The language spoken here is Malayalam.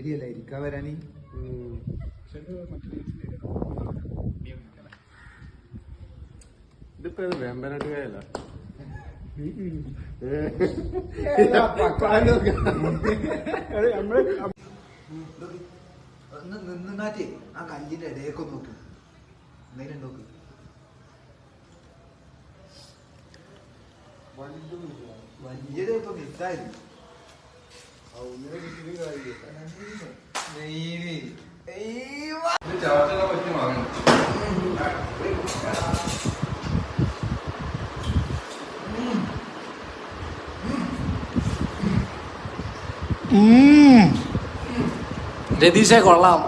പേടിയല്ല ഇരിക്കാൻ വരാനി. ഇതിപ്പോ വേമ്പനാട്ട് കായല്ല. നിന്നാറ്റേ ആ കല്ലിന്റെ ഇടയൊക്കെ നോക്ക്, എന്തെങ്കിലും നോക്ക്. വലിയത് ഇപ്പൊ മിസ്സായിരുന്നു. രതീഷെ കൊള്ളാം.